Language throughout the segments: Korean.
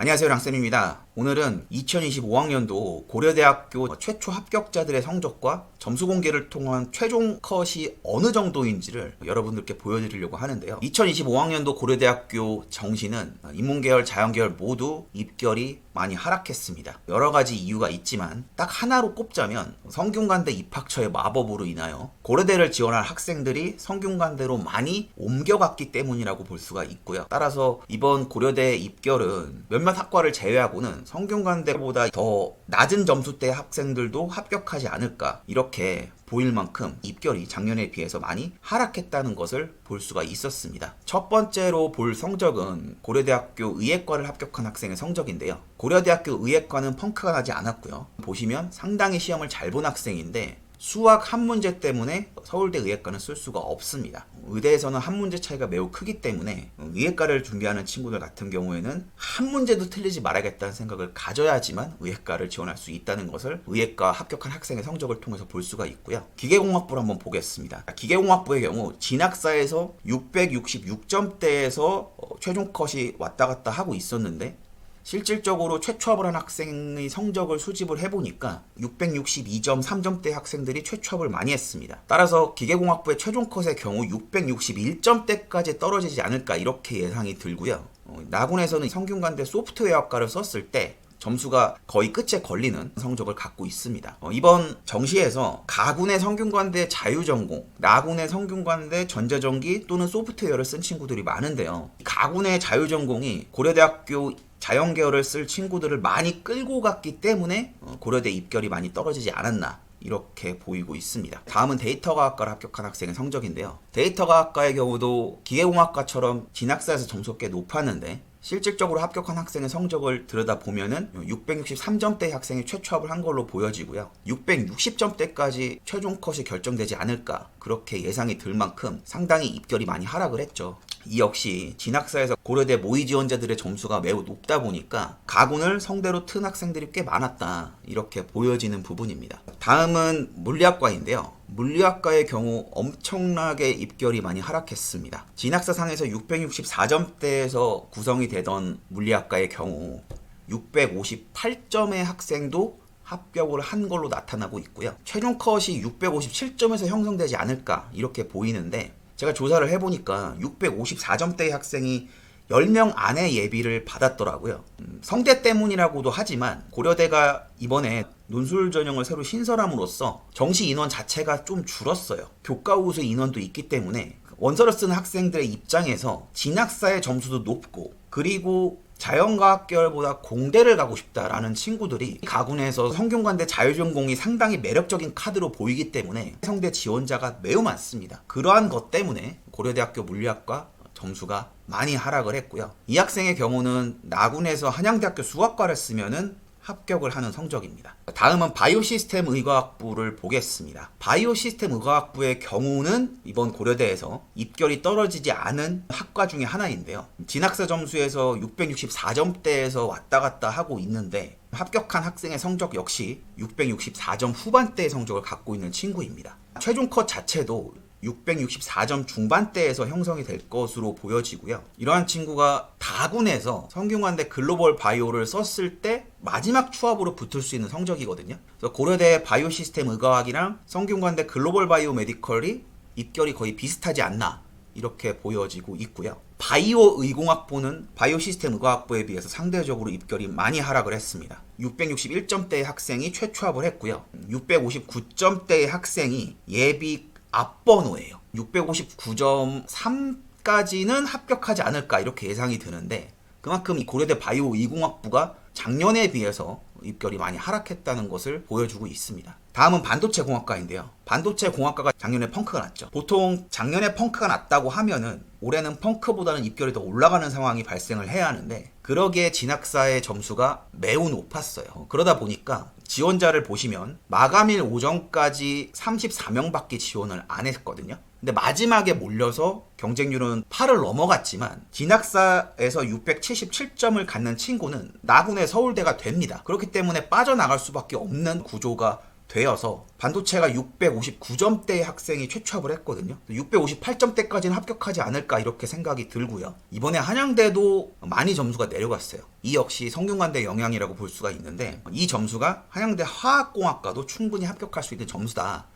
안녕하세요, 랑쌤입니다. 오늘은 2025학년도 고려대학교 최초 합격자들의 성적과 점수 공개를 통한 최종 컷이 어느 정도인지를 여러분들께 보여드리려고 하는데요. 2025학년도 고려대학교 정시는 인문계열, 자연계열 모두 입결이 많이 하락했습니다. 여러 가지 이유가 있지만 딱 하나로 꼽자면 성균관대 입학처의 마법으로 인하여 고려대를 지원할 학생들이 성균관대로 많이 옮겨갔기 때문이라고 볼 수가 있고요. 따라서 이번 고려대 입결은 몇몇 학과를 제외하고는 성균관대보다 더 낮은 점수대 학생들도 합격하지 않을까, 이렇게 보일 만큼 입결이 작년에 비해서 많이 하락했다는 것을 볼 수가 있었습니다. 첫 번째로 볼 성적은 고려대학교 의예과를 합격한 학생의 성적인데요. 고려대학교 의예과는 펑크가 나지 않았고요. 보시면 상당히 시험을 잘 본 학생인데 수학 한 문제 때문에 서울대 의예과는 쓸 수가 없습니다. 의대에서는 한 문제 차이가 매우 크기 때문에 의예과를 준비하는 친구들 같은 경우에는 한 문제도 틀리지 말아야겠다는 생각을 가져야지만 의예과를 지원할 수 있다는 것을 의예과 합격한 학생의 성적을 통해서 볼 수가 있고요. 기계공학부를 한번 보겠습니다. 기계공학부의 경우 진학사에서 666점대에서 최종 컷이 왔다 갔다 하고 있었는데 실질적으로 최초합을 한 학생의 성적을 수집을 해보니까 662.3점대 학생들이 최초합을 많이 했습니다. 따라서 기계공학부의 최종 컷의 경우 661점대까지 떨어지지 않을까, 이렇게 예상이 들고요. 나군에서는 성균관대 소프트웨어학과를 썼을 때 점수가 거의 끝에 걸리는 성적을 갖고 있습니다. 이번 정시에서 가군의 성균관대 자유전공, 나군의 성균관대 전자전기 또는 소프트웨어를 쓴 친구들이 많은데요. 가군의 자유전공이 고려대학교 자연계열을 쓸 친구들을 많이 끌고 갔기 때문에 고려대 입결이 많이 떨어지지 않았나, 이렇게 보이고 있습니다. 다음은 데이터과학과를 합격한 학생의 성적인데요. 데이터과학과의 경우도 기계공학과처럼 진학사에서 점수가 꽤 높았는데 실질적으로 합격한 학생의 성적을 들여다보면은 663점대 학생이 최초합을 한 걸로 보여지고요. 660점대까지 최종 컷이 결정되지 않을까, 그렇게 예상이 들 만큼 상당히 입결이 많이 하락을 했죠. 이 역시 진학사에서 고려대 모의 지원자들의 점수가 매우 높다 보니까 가군을 성대로 튼 학생들이 꽤 많았다, 이렇게 보여지는 부분입니다. 다음은 물리학과인데요. 물리학과의 경우 엄청나게 입결이 많이 하락했습니다. 진학사상에서 664점대에서 구성이 되던 물리학과의 경우 658점의 학생도 합격을 한 걸로 나타나고 있고요. 최종 컷이 657점에서 형성되지 않을까, 이렇게 보이는데 제가 조사를 해보니까 654점대의 학생이 10명 안에 예비를 받았더라고요. 성대 때문이라고도 하지만 고려대가 이번에 논술 전형을 새로 신설함으로써 정시 인원 자체가 좀 줄었어요. 교과 우수 인원도 있기 때문에 원서를 쓰는 학생들의 입장에서 진학사의 점수도 높고, 그리고 자연과학 계열보다 공대를 가고 싶다라는 친구들이 가군에서 성균관대 자유전공이 상당히 매력적인 카드로 보이기 때문에 성대 지원자가 매우 많습니다. 그러한 것 때문에 고려대학교 물리학과 점수가 많이 하락을 했고요. 이 학생의 경우는 나군에서 한양대학교 수학과를 쓰면은 합격을 하는 성적입니다. 다음은 바이오시스템 의과학부를 보겠습니다. 바이오시스템 의과학부의 경우는 이번 고려대에서 입결이 떨어지지 않은 학과 중에 하나인데요. 진학사 점수에서 664점대에서 왔다 갔다 하고 있는데 합격한 학생의 성적 역시 664점 후반대의 성적을 갖고 있는 친구입니다. 최종 컷 자체도 664점 중반대에서 형성이 될 것으로 보여지고요. 이러한 친구가 다군에서 성균관대 글로벌 바이오를 썼을 때 마지막 추합으로 붙을 수 있는 성적이거든요. 그래서 고려대 바이오 시스템 의과학이랑 성균관대 글로벌 바이오 메디컬이 입결이 거의 비슷하지 않나, 이렇게 보여지고 있고요. 바이오 의공학부는 바이오 시스템 의과학부에 비해서 상대적으로 입결이 많이 하락을 했습니다. 661점대의 학생이 최초합을 했고요. 659점대의 학생이 예비 앞번호예요. 659.3까지는 합격하지 않을까, 이렇게 예상이 드는데 그만큼 이 고려대 바이오 이공학부가 작년에 비해서 입결이 많이 하락했다는 것을 보여주고 있습니다. 다음은 반도체 공학과인데요. 반도체 공학과가 작년에 펑크가 났죠. 보통 작년에 펑크가 났다고 하면은 올해는 펑크보다는 입결이 더 올라가는 상황이 발생을 해야 하는데 그러기에 진학사의 점수가 매우 높았어요. 그러다 보니까 지원자를 보시면 마감일 오전까지 34명밖에 지원을 안 했거든요. 근데 마지막에 몰려서 경쟁률은 8을 넘어갔지만 진학사에서 677점을 갖는 친구는 나군의 서울대가 됩니다. 그렇기 때문에 빠져나갈 수밖에 없는 구조가 되어서 반도체가 659점대의 학생이 최초합을 했거든요. 658점대까지는 합격하지 않을까 이렇게 생각이 들고요. 이번에 한양대도 많이 점수가 내려갔어요. 이 역시 성균관대 영향이라고 볼 수가 있는데, 이 점수가 한양대 화학공학과도 충분히 합격할 수 있는 점수다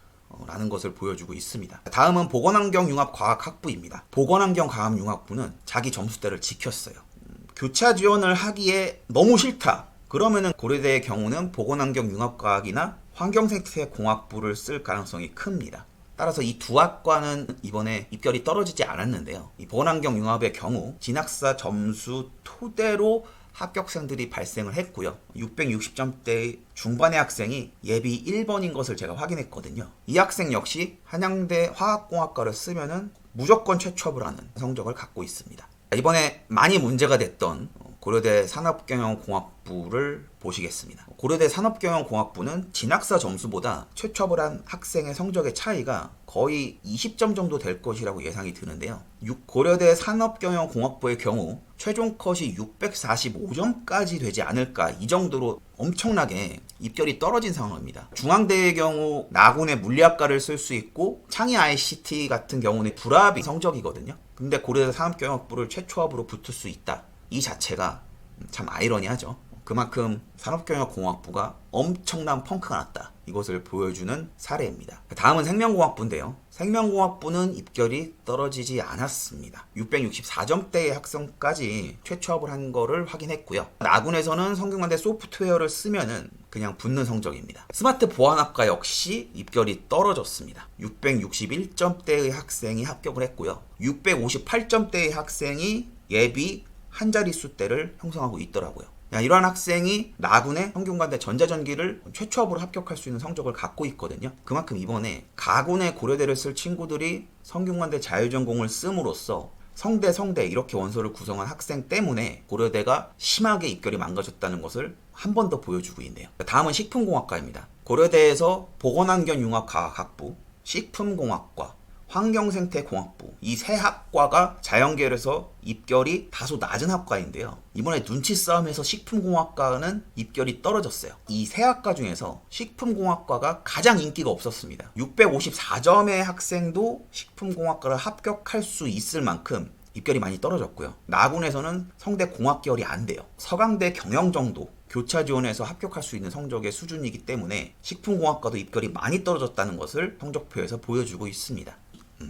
라는 것을 보여주고 있습니다. 다음은 보건환경융합과학학부입니다. 보건환경과학융합부는 자기 점수대를 지켰어요. 교차 지원을 하기에 너무 싫다, 그러면은 고려대의 경우는 보건환경융합과학이나 환경생태공학부를 쓸 가능성이 큽니다. 따라서 이 두 학과는 이번에 입결이 떨어지지 않았는데요. 이 보건환경융합의 경우 진학사 점수 토대로 합격생들이 발생을 했고요. 660점대 중반의 학생이 예비 1번인 것을 제가 확인했거든요. 이 학생 역시 한양대 화학공학과를 쓰면은 무조건 최초합을 하는 성적을 갖고 있습니다. 이번에 많이 문제가 됐던 고려대 산업경영공학부를 보시겠습니다. 고려대 산업경영공학부는 진학사 점수보다 최초합을 한 학생의 성적의 차이가 거의 20점 정도 될 것이라고 예상이 드는데요. 고려대 산업경영공학부의 경우 최종 컷이 645점까지 되지 않을까, 이 정도로 엄청나게 입결이 떨어진 상황입니다. 중앙대의 경우 나군의 물리학과를 쓸 수 있고 창의 ICT 같은 경우는 불합이 성적이거든요. 근데 고려대 산업경영학부를 최초합으로 붙을 수 있다, 이 자체가 참 아이러니하죠. 그만큼 산업경영공학부가 엄청난 펑크가 났다, 이것을 보여주는 사례입니다. 다음은 생명공학부인데요. 생명공학부는 입결이 떨어지지 않았습니다. 664점대의 학생까지 최초합을 한 거를 확인했고요. 나군에서는 성균관대 소프트웨어를 쓰면은 그냥 붙는 성적입니다. 스마트 보안학과 역시 입결이 떨어졌습니다. 661점대의 학생이 합격을 했고요. 658점대의 학생이 예비 한 자릿수대를 형성하고 있더라고요. 이러한 학생이 나군의 성균관대 전자전기를 최초합으로 합격할 수 있는 성적을 갖고 있거든요. 그만큼 이번에 가군의 고려대를 쓸 친구들이 성균관대 자율전공을 씀으로써 성대 이렇게 원소를 구성한 학생 때문에 고려대가 심하게 입결이 망가졌다는 것을 한 번 더 보여주고 있네요. 다음은 식품공학과입니다. 고려대에서 보건환경융합과학부, 식품공학과, 환경생태공학부, 이 세 학과가 자연계열에서 입결이 다소 낮은 학과인데요. 이번에 눈치 싸움에서 식품공학과는 입결이 떨어졌어요. 이 세 학과 중에서 식품공학과가 가장 인기가 없었습니다. 654점의 학생도 식품공학과를 합격할 수 있을 만큼 입결이 많이 떨어졌고요. 나군에서는 성대 공학계열이 안 돼요. 서강대 경영 정도 교차 지원에서 합격할 수 있는 성적의 수준이기 때문에 식품공학과도 입결이 많이 떨어졌다는 것을 성적표에서 보여주고 있습니다.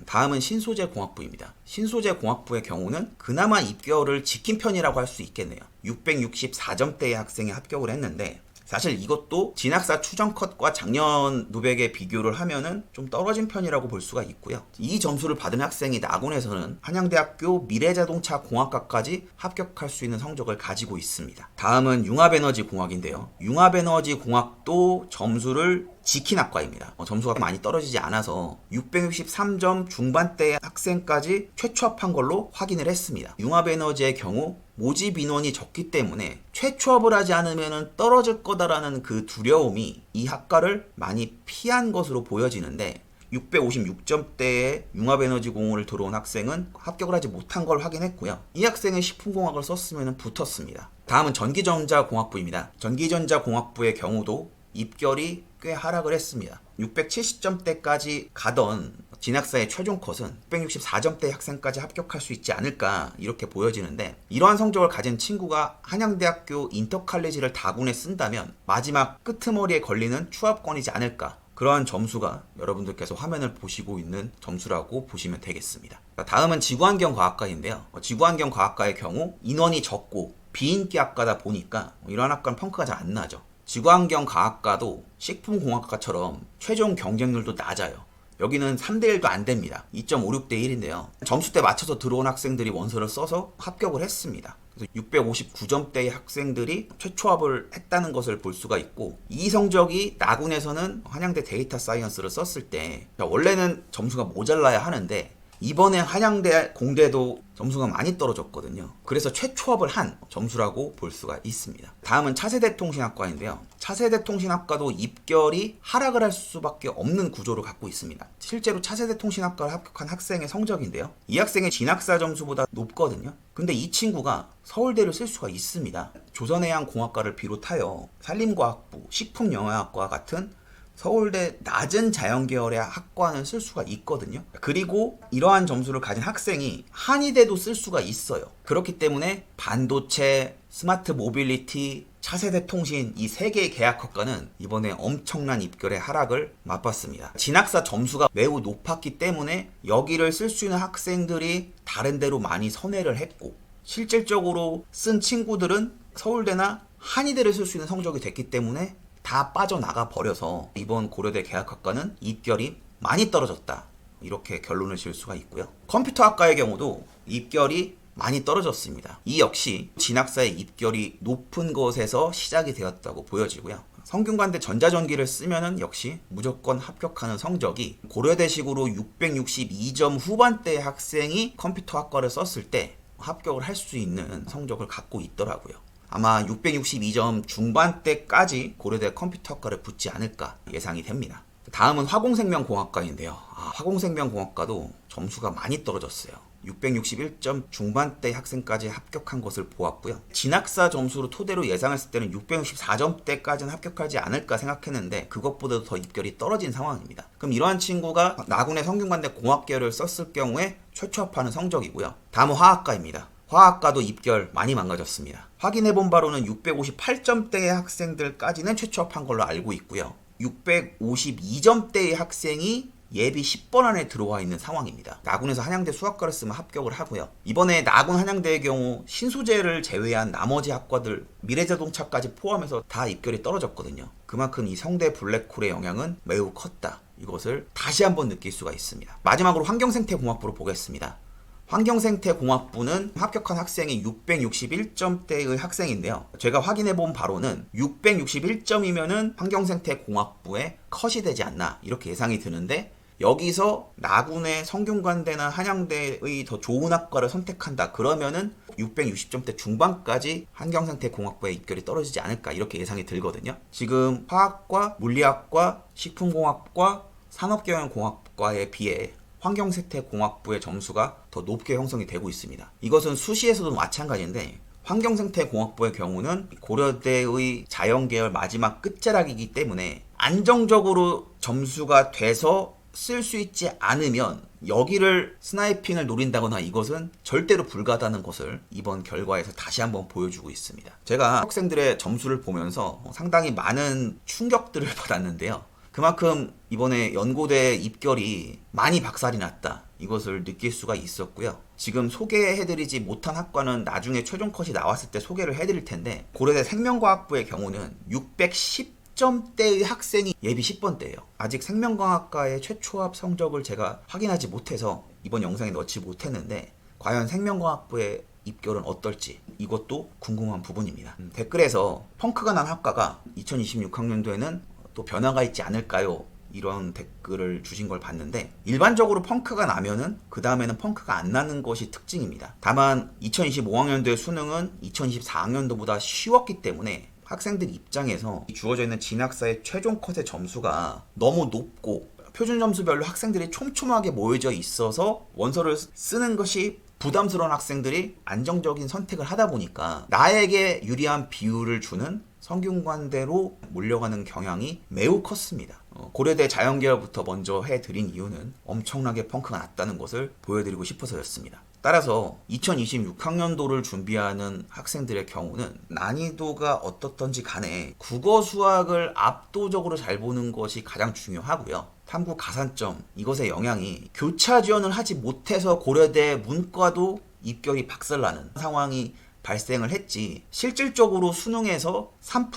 다음은 신소재공학부입니다. 신소재공학부의 경우는 그나마 입결을 지킨 편이라고 할 수 있겠네요. 664점대의 학생이 합격을 했는데, 사실 이것도 진학사 추정 컷과 작년 누백에 비교를 하면은 좀 떨어진 편이라고 볼 수가 있고요. 이 점수를 받은 학생이 나군에서는 한양대학교 미래자동차공학과까지 합격할 수 있는 성적을 가지고 있습니다. 다음은 융합에너지공학인데요. 융합에너지공학도 점수를 지킨 학과입니다. 점수가 많이 떨어지지 않아서 663점 중반대의 학생까지 최초합한 걸로 확인을 했습니다. 융합에너지의 경우 모집 인원이 적기 때문에 최초합을 하지 않으면 떨어질 거다라는 그 두려움이 이 학과를 많이 피한 것으로 보여지는데, 656점대의 융합에너지공을 들어온 학생은 합격을 하지 못한 걸 확인했고요. 이 학생은 식품공학을 썼으면 붙었습니다. 다음은 전기전자공학부입니다. 전기전자공학부의 경우도 입결이 꽤 하락을 했습니다. 670점대까지 가던 진학사의 최종 컷은 664점대 학생까지 합격할 수 있지 않을까, 이렇게 보여지는데, 이러한 성적을 가진 친구가 한양대학교 인터칼리지를 다군에 쓴다면 마지막 끄트머리에 걸리는 추합권이지 않을까, 그러한 점수가 여러분들께서 화면을 보시고 있는 점수라고 보시면 되겠습니다. 다음은 지구환경과학과인데요. 지구환경과학과의 경우 인원이 적고 비인기 학과다 보니까 이러한 학과는 펑크가 잘 안 나죠. 지구환경과학과도 식품공학과처럼 최종 경쟁률도 낮아요. 여기는 3대1도 안 됩니다. 2.56대 1인데요. 점수대 맞춰서 들어온 학생들이 원서를 써서 합격을 했습니다. 그래서 659점대의 학생들이 최초합을 했다는 것을 볼 수가 있고, 이 성적이 나군에서는 한양대 데이터 사이언스를 썼을 때 원래는 점수가 모자라야 하는데, 이번에 한양대 공대도 점수가 많이 떨어졌거든요. 그래서 최초합을 한 점수라고 볼 수가 있습니다. 다음은 차세대 통신학과인데요. 차세대 통신학과도 입결이 하락을 할 수밖에 없는 구조를 갖고 있습니다. 실제로 차세대 통신학과를 합격한 학생의 성적인데요. 이 학생의 진학사 점수보다 높거든요. 근데 이 친구가 서울대를 쓸 수가 있습니다. 조선해양공학과를 비롯하여 산림과학부, 식품영양학과 같은 서울대 낮은 자연계열의 학과는 쓸 수가 있거든요. 그리고 이러한 점수를 가진 학생이 한의대도 쓸 수가 있어요. 그렇기 때문에 반도체, 스마트 모빌리티, 차세대 통신 이 세 개의 계약학과는 이번에 엄청난 입결의 하락을 맛봤습니다. 진학사 점수가 매우 높았기 때문에 여기를 쓸 수 있는 학생들이 다른 데로 많이 선회를 했고, 실질적으로 쓴 친구들은 서울대나 한의대를 쓸 수 있는 성적이 됐기 때문에 다 빠져나가 버려서 이번 고려대 계약학과는 입결이 많이 떨어졌다, 이렇게 결론을 지을 수가 있고요. 컴퓨터학과의 경우도 입결이 많이 떨어졌습니다. 이 역시 진학사의 입결이 높은 것에서 시작이 되었다고 보여지고요. 성균관대 전자전기를 쓰면은 역시 무조건 합격하는 성적이 고려대식으로 662점 후반대의 학생이 컴퓨터학과를 썼을 때 합격을 할 수 있는 성적을 갖고 있더라고요. 아마 662점 중반대까지 고려대 컴퓨터학과를 붙지 않을까 예상이 됩니다. 다음은 화공생명공학과인데요. 화공생명공학과도 점수가 많이 떨어졌어요. 661점 중반대 학생까지 합격한 것을 보았고요. 진학사 점수로 토대로 예상했을 때는 664점대까지는 합격하지 않을까 생각했는데 그것보다도 더 입결이 떨어진 상황입니다. 그럼 이러한 친구가 나군의 성균관대 공학계열을 썼을 경우에 최초 합하는 성적이고요. 다음은 화학과입니다. 화학과도 입결 많이 망가졌습니다. 확인해본 바로는 658점대의 학생들까지는 최초 합한 걸로 알고 있고요. 652점대의 학생이 예비 10번 안에 들어와 있는 상황입니다. 나군에서 한양대 수학과를 쓰면 합격을 하고요. 이번에 나군 한양대의 경우 신소재를 제외한 나머지 학과들 미래자동차까지 포함해서 다 입결이 떨어졌거든요. 그만큼 이 성대 블랙홀의 영향은 매우 컸다, 이것을 다시 한번 느낄 수가 있습니다. 마지막으로 환경생태공학부로 보겠습니다. 환경생태공학부는 합격한 학생이 661점대의 학생인데요. 제가 확인해본 바로는 661점이면은 환경생태공학부에 컷이 되지 않나, 이렇게 예상이 드는데, 여기서 나군의 성균관대나 한양대의 더 좋은 학과를 선택한다 그러면은 660점대 중반까지 환경생태공학부의 입결이 떨어지지 않을까, 이렇게 예상이 들거든요. 지금 화학과, 물리학과, 식품공학과, 산업경영공학과에 비해 환경생태공학부의 점수가 더 높게 형성이 되고 있습니다. 이것은 수시에서도 마찬가지인데, 환경생태공학부의 경우는 고려대의 자연계열 마지막 끝자락이기 때문에 안정적으로 점수가 돼서 쓸 수 있지 않으면 여기를 스나이핑을 노린다거나 이것은 절대로 불가하다는 것을 이번 결과에서 다시 한번 보여주고 있습니다. 제가 학생들의 점수를 보면서 상당히 많은 충격들을 받았는데요. 그만큼 이번에 연고대 입결이 많이 박살이 났다, 이것을 느낄 수가 있었고요. 지금 소개해드리지 못한 학과는 나중에 최종 컷이 나왔을 때 소개를 해드릴 텐데, 고려대 생명과학부의 경우는 610점대의 학생이 예비 10번대예요. 아직 생명과학과의 최초합 성적을 제가 확인하지 못해서 이번 영상에 넣지 못했는데, 과연 생명과학부의 입결은 어떨지 이것도 궁금한 부분입니다. 댓글에서 펑크가 난 학과가 2026학년도에는 또 변화가 있지 않을까요? 이런 댓글을 주신 걸 봤는데, 일반적으로 펑크가 나면은 그 다음에는 펑크가 안 나는 것이 특징입니다. 다만 2025학년도의 수능은 2024학년도보다 쉬웠기 때문에 학생들 입장에서 주어져 있는 진학사의 최종 컷의 점수가 너무 높고 표준 점수별로 학생들이 촘촘하게 모여져 있어서 원서를 쓰는 것이 부담스러운 학생들이 안정적인 선택을 하다 보니까 나에게 유리한 비율을 주는 성균관대로 몰려가는 경향이 매우 컸습니다. 고려대 자연계열부터 먼저 해드린 이유는 엄청나게 펑크가 났다는 것을 보여드리고 싶어서였습니다. 따라서 2026학년도를 준비하는 학생들의 경우는 난이도가 어떻든지 간에 국어 수학을 압도적으로 잘 보는 것이 가장 중요하고요. 탐구 가산점, 이것의 영향이 교차 지원을 하지 못해서 고려대 문과도 입결이 박살나는 상황이 발생을 했지, 실질적으로 수능에서 3%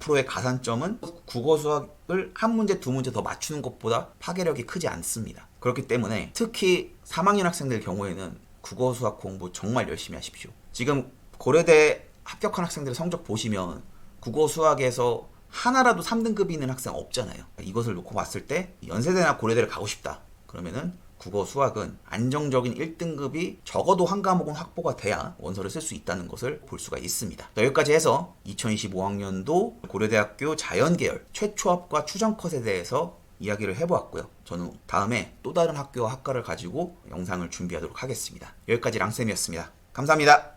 5%의 가산점은 국어 수학을 한 문제 두 문제 더 맞추는 것보다 파괴력이 크지 않습니다. 그렇기 때문에 특히 3학년 학생들 경우에는 국어 수학 공부 정말 열심히 하십시오. 지금 고려대 합격한 학생들의 성적 보시면 국어 수학에서 하나라도 3등급이 있는 학생 없잖아요. 이것을 놓고 봤을 때 연세대나 고려대를 가고 싶다 그러면은 국어 수학은 안정적인 1등급이 적어도 한 과목은 확보가 돼야 원서를 쓸 수 있다는 것을 볼 수가 있습니다. 여기까지 해서 2025학년도 고려대학교 자연계열 최초합과 추정컷에 대해서 이야기를 해보았고요. 저는 다음에 또 다른 학교와 학과를 가지고 영상을 준비하도록 하겠습니다. 여기까지 랑쌤이었습니다. 감사합니다.